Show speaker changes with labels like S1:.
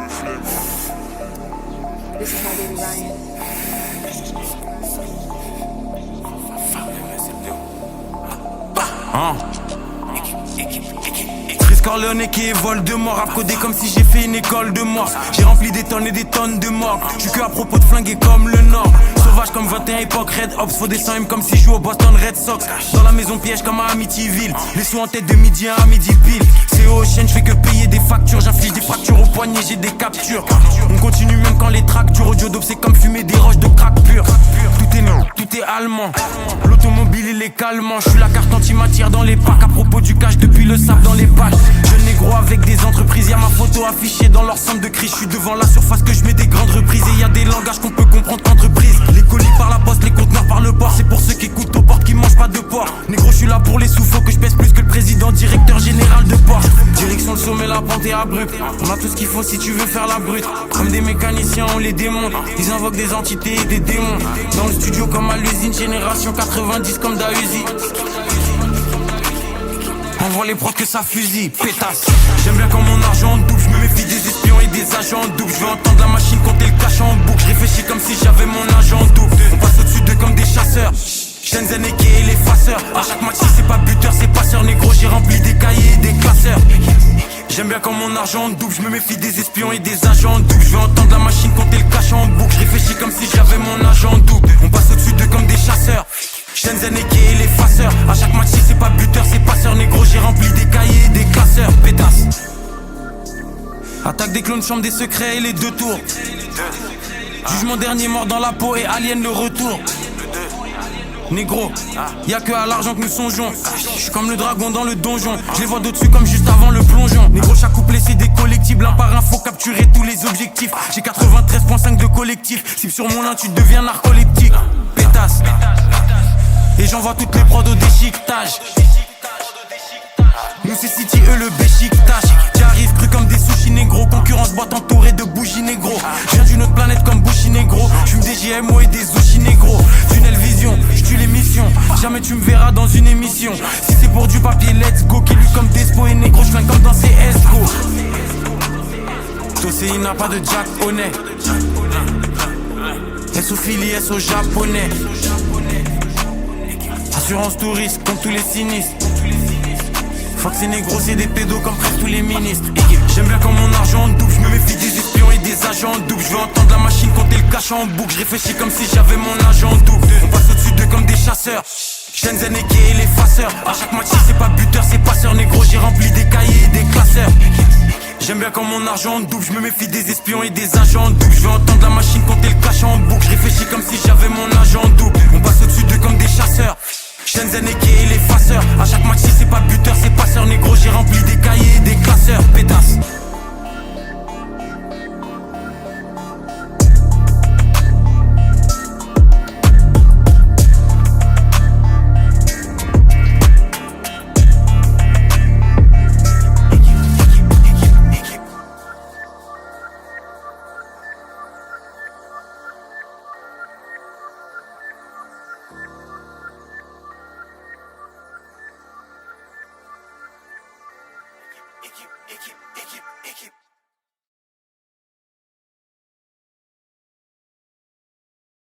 S1: This is my baby Ryan.
S2: Chris Corleone qui est Voldemort, rap codé comme si j'ai fait une école de mort. J'ai rempli des tonnes et des tonnes de morgue. J'suis que à propos de flinguer comme le Nord. Sauvage comme 21 époque, Red Ops. Faut des 100 comme si je joue au Boston Red Sox. Dans la maison piège comme à Amityville. Les sous en tête de midi à midi pile. C'est au chaîne, j'fais que payer des factures. J'inflige des fractures au poignet, j'ai des captures. On continue même quand les tracks durent. Audio dope c'est comme fumer des roches de crack pur. Tout est non, tout est allemand. L'automobile il est calmant. J'suis la carte antimatière dans les packs. À propos du cash depuis le sable dans les packs. Jeune négro avec des entreprises. Y'a ma photo affichée dans leur centre de crise. J'suis devant la surface que j'mets des grandes reprises. Et y'a des langages qu'on peut comprendre qu'entreprise. Les colis par la poste, les conteneurs par le port. C'est pour ceux qui écoutent au port qui mangent pas de porc. Négro j'suis là pour les sous. Faut que je pèse plus que le président directeur général de Porsche. Direction le sommet, la pente est abrupte. On a tout ce qu'il faut si tu veux faire la brute. Comme des mécaniciens on les démonte. Ils invoquent des entités et des démons. Dans le studio comme à l'usine. Génération 90 comme Dausi. Envoie les prods que ça fusille, pétasse. J'aime bien quand mon argent double. Je me méfie des espions et des agents doubles. Je veux entendre la machine compter le cash en boucle. Je réfléchis comme si j'avais mon agent double. On passe au-dessus d'eux comme des chasseurs. Shenzhen et l'effaceur. À chaque match si c'est pas buteur c'est passeur. Négro j'ai rempli des cahiers et des classeurs. J'aime bien quand mon argent double. Je me méfie des espions et des agents doubles. Je veux entendre la machine compter le cash en boucle. Je réfléchis comme si j'avais mon agent double. On passe au-dessus d'eux comme des chasseurs. Shenzhen et l'effaceur. À chaque match si c'est pas buteur c'est passeur. Négro j'ai rempli des cahiers et des classeurs. Pétasse. Attaque des clones, chambre des secrets et les deux tours. Jugement dernier, mort dans la peau et alien le retour. Négro, y'a que à l'argent que nous songeons. J'suis comme le dragon dans le donjon. Je les vois d'au-dessus comme juste avant le plongeon. Négro, chaque couplet c'est des collectibles. Un par un faut capturer tous les objectifs. J'ai 93.5 de collectif. Cible sur mon lin tu deviens narcoleptique. Pétasse. Et j'envoie toutes les prods au déchiquetage. Nous c'est City, eux le béchiquetage. J'arrive cru comme des sushis négro. Concurrence boîte entourée de bougies négro. Je viens d'une autre planète comme Bushi négro. J'fume des GMO et des sushis négro. Tunnel vision, j'tue l'émission. Jamais tu me verras dans une émission. Si c'est pour du papier, let's go. Qui lui comme Despo et négro. J'flingue comme dans CSGO. Tosei n'a pas de Jack Honey. S.O.Philly, S.O. japonais. Assurance touriste, comme tous les sinistres. Faut que ces négros c'est des pédos comme presque tous les ministres. J'aime bien quand mon argent double. Je me méfie des espions et des agents doubles. Je veux entendre la machine compter le cash en boucle. Je réfléchis comme si j'avais mon agent double. On passe au-dessus d'eux comme des chasseurs. Shenzhen et l'effaceur. À chaque match si c'est pas buteur c'est passeur. Négro j'ai rempli des cahiers et des classeurs. J'aime bien quand mon argent double. Je me méfie des espions et des agents doubles. Je veux entendre la machine compter le cash en boucle. Je réfléchis comme si j'avais mon agent double. On passe au-dessus d'eux comme des chasseurs. Shenzhen et l'effaceur. À chaque match si c'est pas buteur c'est passeur. Négro j'ai rempli des cahiers et des classeurs. Pétasse.